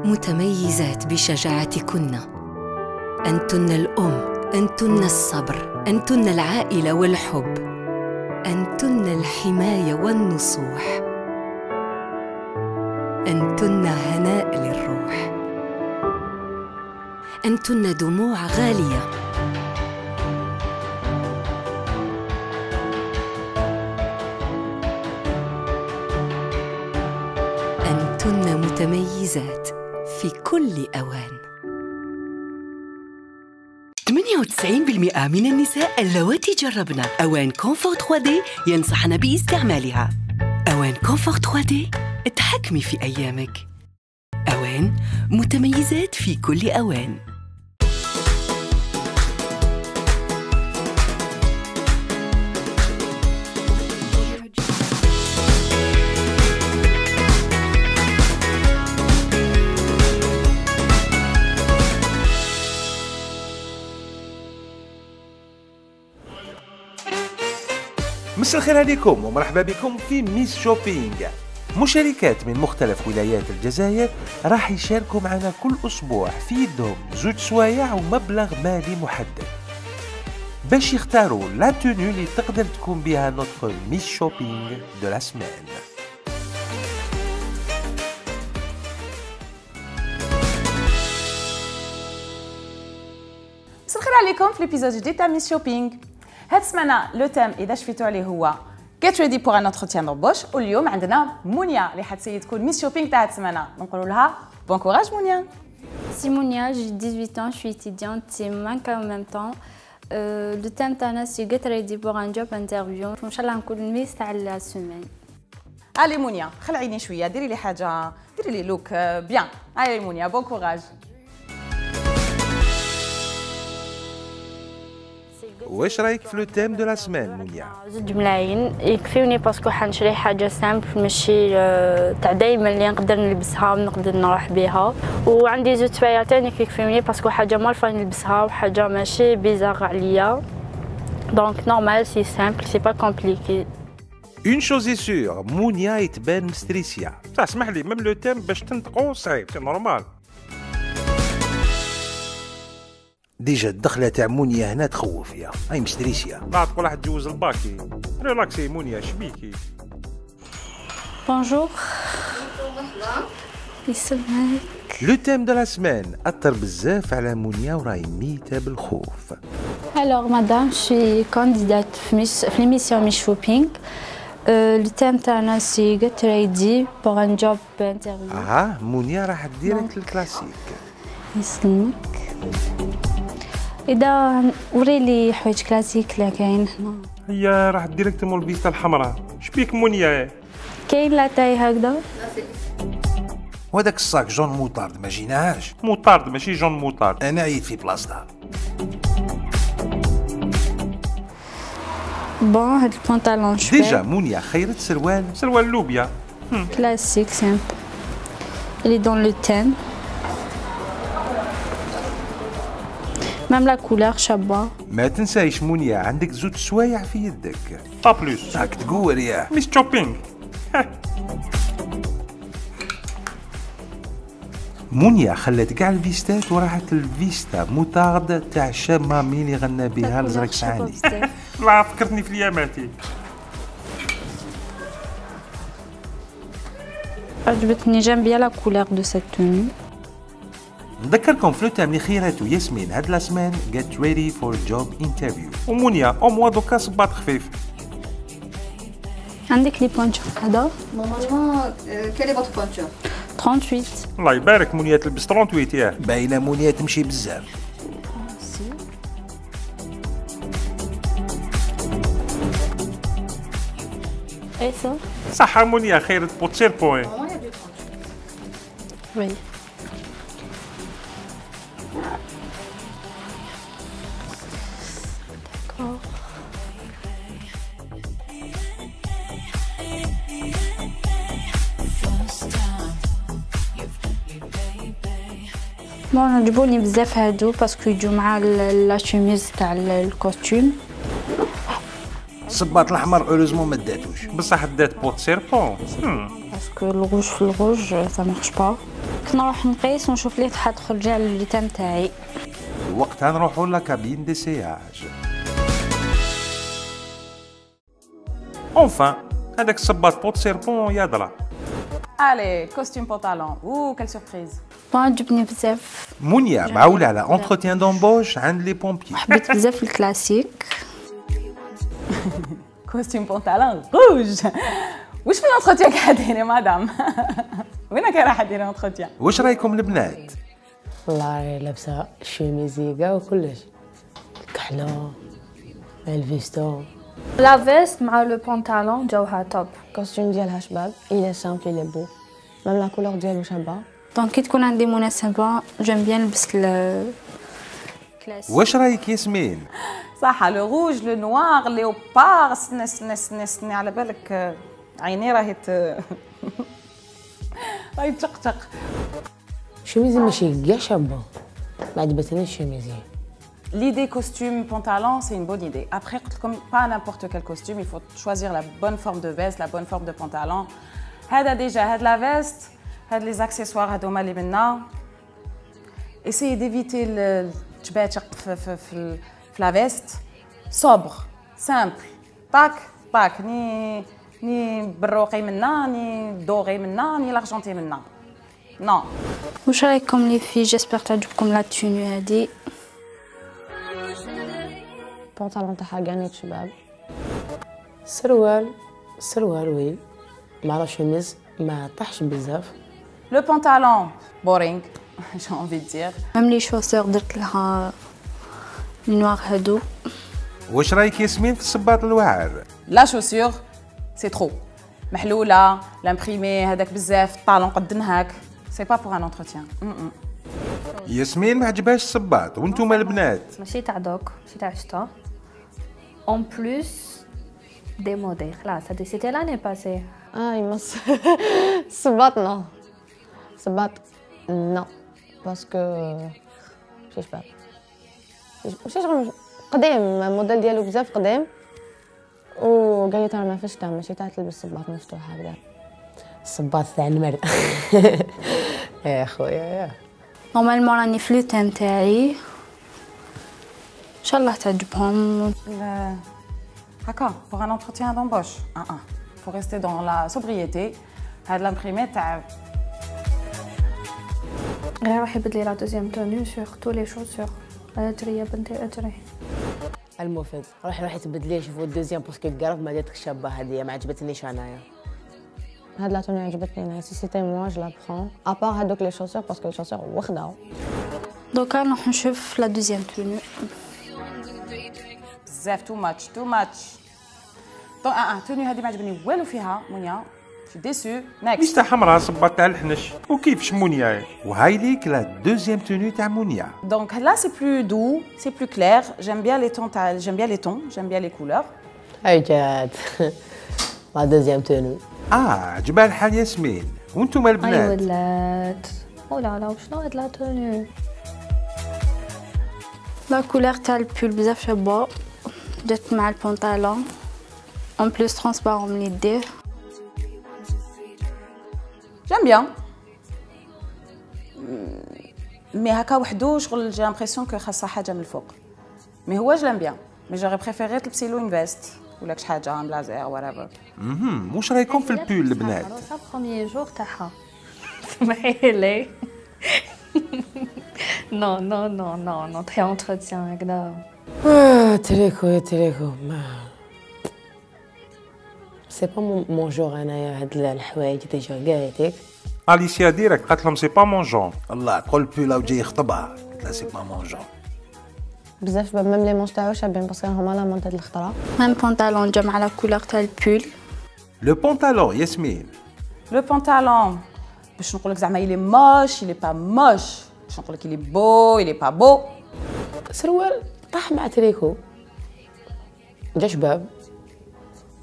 متميزات بشجاعتكن. أنتن الأم، أنتن الصبر، أنتن العائلة والحب، أنتن الحماية والنصوح، أنتن هناء للروح، أنتن دموع غالية، أنتن متميزات في كل أوان. 98% من النساء اللواتي جربن أوان كونفور 3D ينصحن باستعمالها. أوان كونفور 3D اتحكمي في أيامك. أوان متميزات في كل أوان. مساء الخير عليكم ومرحبا بكم في ميس شوبينغ. مشاركات من مختلف ولايات الجزائر راح يشاركوا معنا كل أسبوع في يدهم زوج سوايع ومبلغ مالي محدد باش يختاروا لا تونو اللي تقدر تكون بها نوتر ميس شوبينغ دو لا سمان. مساء الخير عليكم في ليبيزود جديد تاع ميس شوبينغ. هاد السمانه لو تيم اذا شفتوا عليه هو get ready pour un entretien d'embauche. واليوم عندنا مونيا اللي حتسيي تكون ميس شوبينغ تاع هاد السمانه. نقولوا لها بون كوراج مونيا. C'est Monia, j'ai 18 ans, je suis étudiante, c'est Manka en même temps. Le thème تاعنا c'est get ready pour un job interview. ان شاء الله نكون الميس تاع لا سيمين. علي مونيا خلعيني شويه، ديري لي حاجه، ديري لي لوك بيان. علي مونيا بون كوراج. واش رايك في لو تيم دو لا سمان مونيا؟ زوج ملايين يكفيوني باسكو حنشري حاجه سامبل ماشي تاع دايما اللي نقدر نلبسها ونقدر نروح بها، وعندي زوج سوايع تاني يكفيوني باسكو حاجه مالفه نلبسها وحاجه ماشي بيزار عليا، دونك نورمال سي سامبل سي با كومبليكي. اون شوز اي سور مونيا يتبان مستريسيا. صح اسمح لي ميم لو تيم باش تنطقو صعيب سي نورمال. ديجا الدخله تاع مونيا هنا تخوف يا هاي مستريسيا. لا تقول راح تجوز الباكي. ريلاكسي مونيا شبيكي. بونجور. يسلمك. لو تيم دو لا سمان اثر بزاف على مونيا وراهي ميته بالخوف. Alors madame, je suis candidate في l'émission Miss Shopping. Le thème تاعنا c'est get ready pour un job interview. مونيا راح ديريكت الكلاسيك. يسلمك. إذا وريلي حوايج كلاسيك لا كاين هنا. هي راح ديريكتومون الفيستا الحمراء. شبيك مونيا؟ كاين لا تاي هكذا؟ وهذاك الصاك جون موطارد ما جيناهاش. موطارد ماشي جون موطارد. انا عييت في بلاصتها. بون هاد البونطالون شويه ديجا مونيا خيرت سروال لوبيا كلاسيك سامبل اللي دون لو تيم مام لا كولور شابه. ما تنسايش مونيا عندك زوج سوايع في يدك. با بلوس راك تقول يا ميس شوبينغ. مونيا خلت كاع الفيستات وراحت الفيستا موطارد تاع شامامي اللي غنى بها الزرق سعاني. لا فكرتني في الياماتي. عجبتني جام بيا لا كولور دو سيت توني. نذكركم في لو تيم اللي خيراتو ياسمين هاد لا سمان get ready for job interview. ومونيا او موا دوكا صباط خفيف. عندك لي بوانتور هذا؟ نورمالمون كالي فوتر بوانتور 38. الله يبارك مونيا تلبس 38 ياه. باينه مونيا تمشي بزاف. اي سا صح مونيا خيرت بوتسير بوين. وي بون عجبوني بزاف هادو باسكو يجو مع لا شوميز تاع الكوستيم. الصباط الاحمر اوريزمون ما داتوش بصح دات بوت سيربون. باسكو الغوج في الغوج سا مارش با. دونك نروح نقيس ونشوف لي تحط خرجة على الليتام تاعي. وقتها نروحوا لاكابين ديسياج. Enfin, هذاك الصباط بوط سيربون يضرب. Allez, costume pantalon. Ouh, quelle surprise. عجبني بزاف. منيا معولة على entretien d'embauche عند لي بومبيي. حبيت بزاف الكلاسيك. Costume pantalon rouge. واش في الانتروتيان قاعده ديري مدام؟ وينك رايحه ديري انتروتيان؟ واش رايكم البنات؟ والله لابسه شوميزي كاع وكلش الكحله الفيستون لا فيست مع لو بونطالون جوها توب. الكوستيم ديالها شباب الى سامبل الى بو ميم لا كولور ديالو شابه. دونك كي تكون عندي مناسبه جيم بيان نلبس الكلاسيك. واش رايك ياسمين؟ صح لو روج لو نوار ليوبار سني على بالك عيني راهي راهي تشقشق. شوميزي ماشي كاع شابه ما عجبتنيش الشوميزي. L'idée costume pantalon, c'est une bonne idée. Après, comme pas n'importe quel costume, il faut choisir la bonne forme de veste, la bonne forme de pantalon. هذا déjà, هذا la veste, هذا les accessoires هذوما اللي منا. Essayez d'éviter le تباتق في la veste. Sobre, simple. Tac, tac. ni بالروقي منا, ni doré منا, ni l'argenté منا. Non. واش رايكم لي في جيسبر تعجبكم لا توني هادي. البنطلون تاعها كانيت شباب. السروال وي مع لا شوميز ما طاحش بزاف. Le pantalon, boring, j'ai envie de dire. ميم لي شوسور درت لها نوار هادو. واش رايك ياسمين في الصباط الوعر؟ La chaussure, c'est trop. محلولة, l'imprimé, هذاك بزاف, الطالون قد نهاك. C'est pas pour un entretien. ياسمين ما عجبهاش الصباط وانتم البنات. ماشي تاع دوك ماشي تاع شتا. En plus démodé خلاص هادي سيتي لاني باسي. يمص الصباط نو الصباط نو باسكو ماشي شباب ماشي شغل قديم الموديل ديالو بزاف قديم وقالت انا ما فاش تاع ماشي تاع تلبس صباط مفتوح هكذا. الصباط تاع المرء يا خويا. نورمالمون راني في لو تيم تاعي ان شاء الله تعجبهم. هكا pour un entretien d'embauche. Faut rester dans la sobriété. هاد l'imprimé تاع غير روحي بدلي لا دوزيام توني سورتو لي شوسور. اجري يا بنتي اجري. المفيد روحي تبدلي شوفوا الدوزيام باسكو كارف ما جاتك شابه هذه ما عجبتنيش انايا. هاد لا توني عجبتني انا سي سيتي موا جو لا برون ابار هادوك لي شوسور باسكو لي شوسور وخداو. دوكا نروح نشوف لا دوزيام توني. بزاف تو ماتش دونك توني هذه ما عجبني والو فيها منيا. شي ديسو. نيكست. تاع حمراء صباط تاع الحنش وكيفاش منيا. وهاي ليك لا دوزيام توني تاع منيا. Donc là c'est plus doux, c'est plus clair. J'aime bien les tons, j'aime bien les couleurs. هاي جات لا دوزيام توني. عجبها الحال ياسمين وانتم البنات. اي ولات ولا وشنو هاد لا توني. لا كولور تاع البول بزاف شابه جات مع البونطالون en plus transparent من يديه. J'aime bien. Mais هكا وحدو شغل j'ai l'impression que خاصها حاجه من الفوق. Mais هو je l'aime bien. Mais j'aurais préféré تلبسي له une veste ولا شي حاجه ان بلازير whatever. واش رايكم في البول البنات؟ سا بروميير جور تاعها. سمحيلي. نو نو نو نو نو تري انتروتيان هكذا. تريكو ما سي با مون جور انايا هاد الحوايج ديجا قالتك. اليسيا ديريكت قالت لهم سي با مون جون. الله تقول بولا وجاي يخطبها لا سي با مون جون. بزاف شباب ميم لي مونش تاعو شابين باسكو هما لا مونت هاد الخطره. ميم بونطالون جا مع لا كولور تاع البول. لو بونطالون ياسمين. لو بونطالون باش نقول لك زعما il est moche, il est pas moche. باش نقول لك il est beau, il est pas beau. سروال طاح مع تريكو جا شباب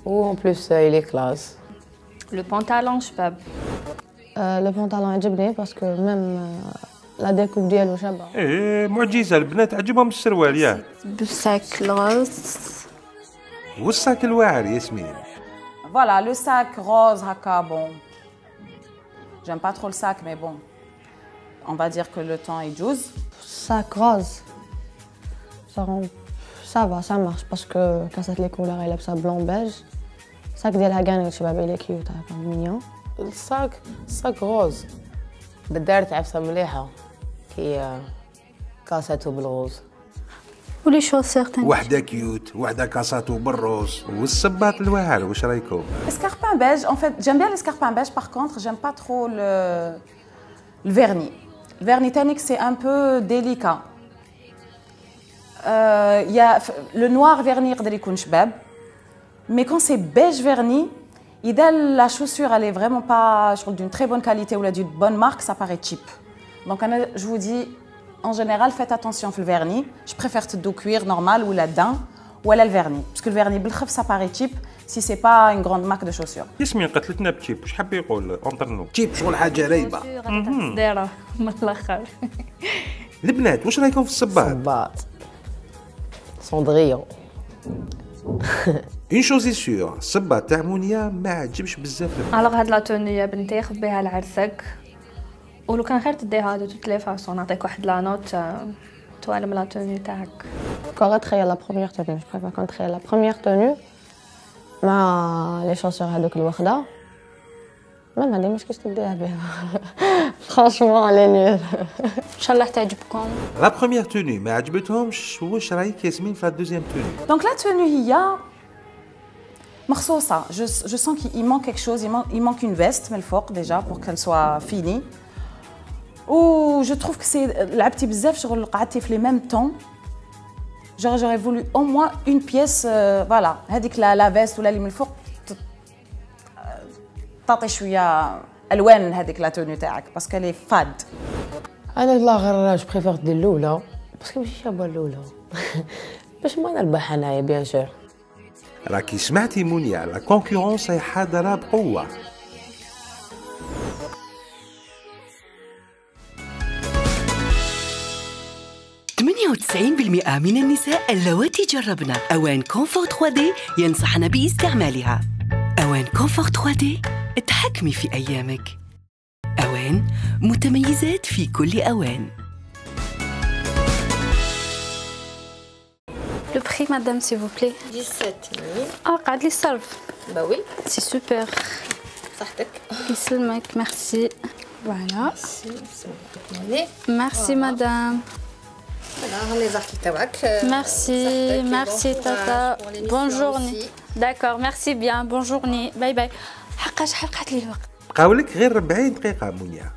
و ان بلوس il est classe. لو بونطالون شباب. لو بونطالون عجبني باسكو ميم لا ديكوب ديالو شابه. معجزه البنات عجبهم السروال ياه. بالساك الغوز. والساك الواعر ياسمين. Voilà, le sac rose haka bon. J'aime pas trop le sac mais bon. on va dire que le temps est 12. Sac rose. Ça va, ça marche parce que quand les couleurs elle est blanc beige. Sac ديالها كان شباب il est cute هكا mignon. الصاك غوز بدارت عفسه مليحه كي كاساتو بالغوز. ولي شوسير تاني وحده كيوت وحده كاساتو بالروز. والصباط الواعر واش رايكم؟ Escarpin beige, en fait, j'aime bien l'escarpin beige, par contre, j'aime pas trop le vernis. Le vernis tannique, c'est un peu délicat. Y a le noir vernis يقدر يكون شباب, mais quand c'est beige vernis, la chaussure elle est vraiment pas d'une très bonne qualité ou d'une bonne marque, ça paraît cheap. Donc je vous dis, en général, faites attention au vernis. Je préfère le dos cuir normal ou la dent ou le vernis, parce que le vernis بالخف ça paraît cheap si c'est pas une grande marque de chaussures. ياسمين قتلتنا بتشيب، واش حاب يقول اونطرنو؟ تجيب شغل حاجه رايبه. دايره من الاخر. البنات واش رايكم في الصباط؟ صباط سوندريون. اون شوزي سور، الصباط تاع مونيا ما عجبش بزاف. الوغ هاد لا توني يا بنتي خذ بها لعرسك، ولو كان خير تديها دو توت لي فاسون. نعطيك واحد لا نوت توالم لا توني تاعك. Quand تخيل la première tenue, je préfère quand تخيل la première tenue مع les chaussures هذوك الوخده. ما عندي مشكل تديها بها. Franchement elle est nulle. ان شاء الله تعجبكم. لا بروميير توني ما عجبتهمش، واش رايك ياسمين في لا دوزيام توني؟ Donc la tenue هي مخصوصة. Je sens qu'il manque quelque chose, il manque une veste من الفوق déjà pour qu'elle soit finie. Ou je trouve que c'est لعبتي بزاف شغل قعدتي في les mêmes tons. J'aurais voulu au moins une pièce, voilà, هذيك la veste ولا اللي من الفوق تعطي شوية ألوان هذيك لا توني تاعك parce qu'elle est fade. انا لا غير جو بريفير دير الاولى باسكو ماشي شابه الاولى باش ما نربح انايا بيان سور. راكي سمعتي مونيا، لا كونكورونس هي حاضره بقوه. بالمئة من النساء اللواتي جربنا أوان كونفور 3D ينصحن باستعمالها. أوان كونفور 3D اتحكمي في أيامك. أوان متميزات في كل أوان. Le prix, madame, s'il vous plaît. 17 Ah, قعد لي الصرف. Bah oui. C'est super. صحتك. يسلمك, merci. Voilà. Allez. Merci, madame. Voilà, les articles تاعك. Merci, merci, tata. Bonne journée. D'accord, merci bien. Bonne journée. Bye bye. حقاش حرقت لي الوقت. بقاولك غير 40 دقيقه مونيا.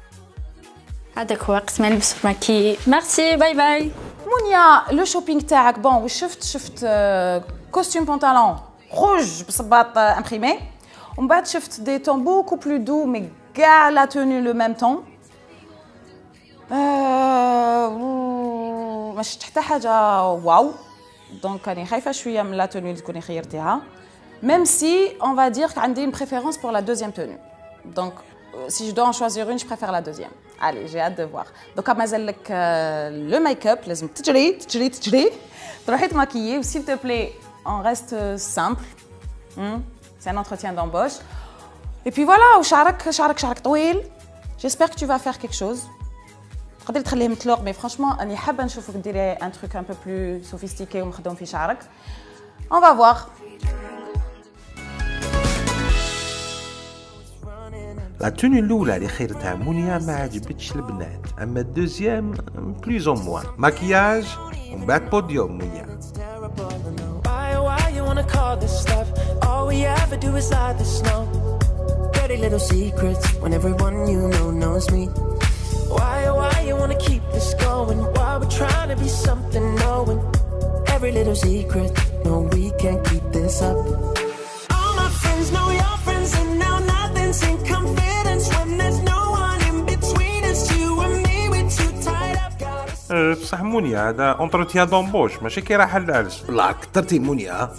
هذاك وقت ما نلبس ماكي. Merci, bye bye. مونيا لو شوبينغ تاعك بون واش شفت كوستيم بونطالون روج بصباط امبريمي، ومن بعد شفت دي تون بوكو بلو دو مي كاع لا توني لو ميم تون. ما شفت حتى حاجه واو، دونك راني خايفه شويه من لا توني اللي تكوني خيرتيها، ميم سي اون فا دير عندي une préférence pour la deuxième tenue. Donc si je dois en choisir une, je préfère la deuxième. Allez, j'ai hâte de voir. Donc, مازال لك le make-up, لازم تجري تروحي تماكيي. S'il te plaît, on reste simple. C'est un entretien d'embauche. Et puis voilà, شعرك طويل. J'espère que tu vas faire quelque chose. تقدري تخليه متلوق، mais franchement أنا حابة نشوفك ديري un truc un peu plus sophistiqué ومخدوم في شعرك. On va voir. لا توني الاولى اللي خيرتها مونيا ما عجبتش البنات، اما الدوزيام بلوز او موان ماكياج ومن بعد بوديوم مونيا. بصح مونيا هذا اونتروتيان دومبوش ماشي كي راح العرس. لا كثرتي مونيا.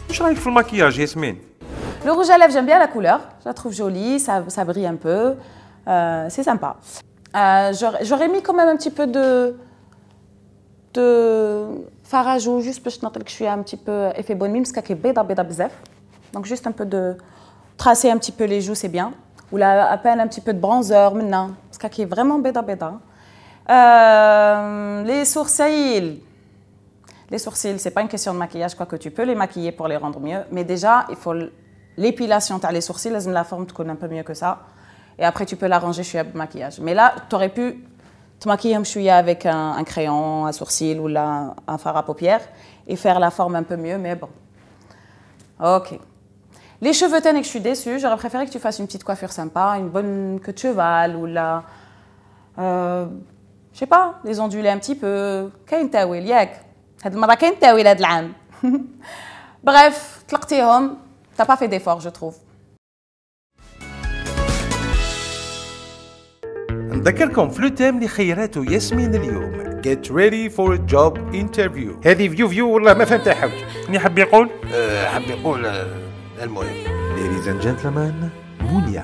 واش رايك في الماكياج ياسمين؟ Le rouge à lèvres, j'aime bien la couleur. Je la trouve jolie, ça brille un peu. C'est sympa. J'aurais mis quand même un petit peu de fard à joues, juste pour que je un petit peu effet bonne mine, parce qu'elle est بيضة بزاف. Donc juste un peu de tracer un petit peu les joues, c'est bien. Ou là, à peine un petit peu de bronzer maintenant, parce qu'il est vraiment béda. Les sourcils. Les sourcils, c'est pas une question de maquillage, quoique tu peux les maquiller pour les rendre mieux. Mais déjà, il faut l'épilation. Tu as les sourcils, la forme te connaît un peu mieux que ça. Et après, tu peux l'arranger chez le maquillage. Mais là, tu aurais pu te maquiller un chouïa avec un crayon, un sourcil ou là, un fard à paupières et faire la forme un peu mieux, mais bon. Ok. Les cheveux teints, je suis déçue. J'aurais préféré que tu fasses une petite coiffure sympa, une bonne queue de cheval ou là... je sais pas, les onduler un petit peu. كاين تاويل ياك هاد المرة كاين تاويل هاد العام. Bref, طلقتيهم. T'as pas fait d'effort, je trouve. نذكركم في التام اللي خيراته ياسمين اليوم. Get ready for a job interview. هذه فيو والله ما فهمتها حوت. شنو حاب يقول؟ حاب يقول المهم. Ladies and gentlemen, مونيا.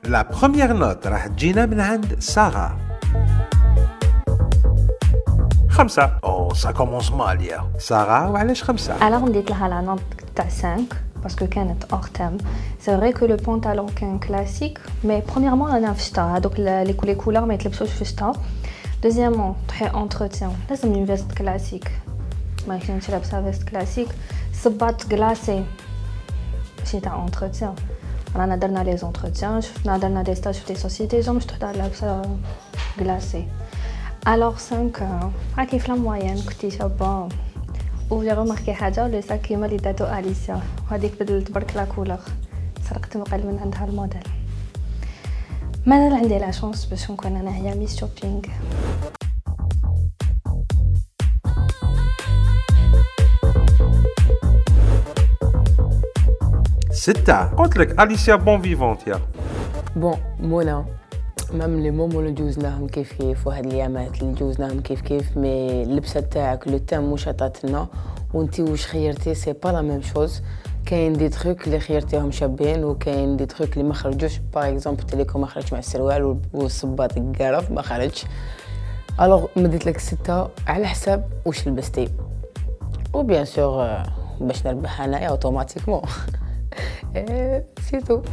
La première note راح تجينا من عند سارة. 5. Oh, ça commence mal, يا. سارة وعلاش 5؟ Alors نديت لها لا نوت تاع 5 باسكو كانت hors thème. C'est vrai que le pantalon كان كلاسيك mais premièrement انا في الشتا هذوك لي كولور ما يتلبسوش في الشتا. Deuxièmement تحي entretien لازم une veste classique. ما كنتش لابسه veste classique. صباط كلاسي ماشي تاع entretien. رانا درنا لي زونتروتيان شفنا درنا دي ستاج في دي سوسيتي جوم شفت وحده لابسه كلاسي الوغ 5 هاكي في الموين كنتي شابه و جي روماركي حاجه لي ساك كيما اللي داتو اليسيا وهذيك بدلت برك لا كولور سرقت مقل من عندها الموديل مازال عندي لا شونس باش نكون انا هي ميس شوبينغ 6. قلت لك أليسيا بون فيفونت يا. بون مونا مام لي مومو اللي جوزناهم كيف وهاد اليامات اللي جوزناهم كيف مي اللبسه تاعك لو تام واش عطاتنا وانتي واش خيرتي سي با لا ميم شوز. كاين دي تروك اللي خيرتيهم شابين وكاين دي تروك اللي ما خرجوش. باغ اكزومبل تيليكو ما خرجش مع السروال والصباط القرف ما خرجش. الوغ مديت لك 6 على حساب واش لبستي و بيان سور باش نربح انايا اوتوماتيكمون. C'est tout.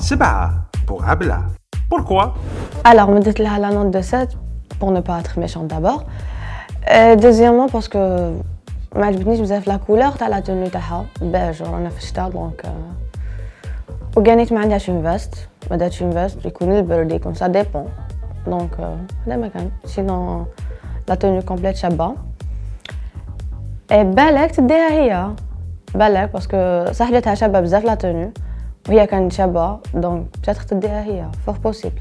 7 pour Abla. Pourquoi? Alors, je me dis la note de 7 pour ne pas être méchante d'abord. Deuxièmement, parce que je me la couleur de la tenue beige, on a fait ça donc. Ou gagner une veste, une veste, comme ça dépend. Donc, sinon la tenue complète chaba. Et belle, tu dis بالك باسكو صاحبتها شابه بزاف لا توني وهي كانت شابه دونك بتاتر تديها هي فور بوسيبل.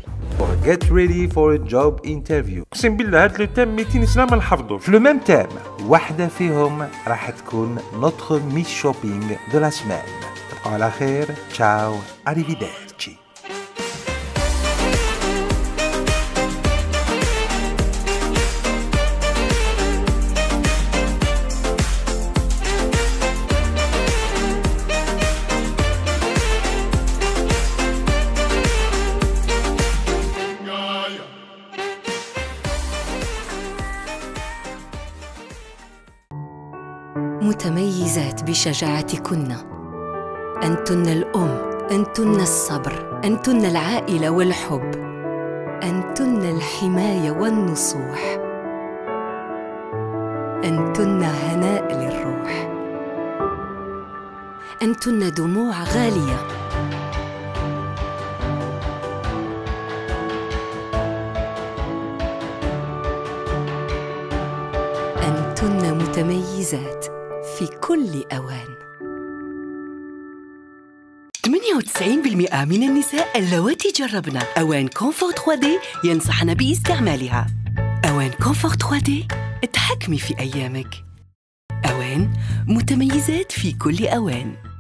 Get ready for a job interview. اقسم بالله هاد لو تام 200 سنه ما نحفظوش. في لو ميم تام واحده فيهم راح تكون نوتر ميس شوبينغ دو لا سمان. تبقوا على خير. تشاو اريفيديرتشي. متميزات بشجاعتكن. أنتن الأم، أنتن الصبر، أنتن العائلة والحب، أنتن الحماية والنصوح، أنتن هناء للروح، أنتن دموع غالية، أنتن متميزات في كل أوان. 98% من النساء اللواتي جربنا أوان كونفور 3D ينصحن باستعمالها. أوان أوان كونفور 3D اتحكمي في أيامك. أوان متميزات في كل أوان.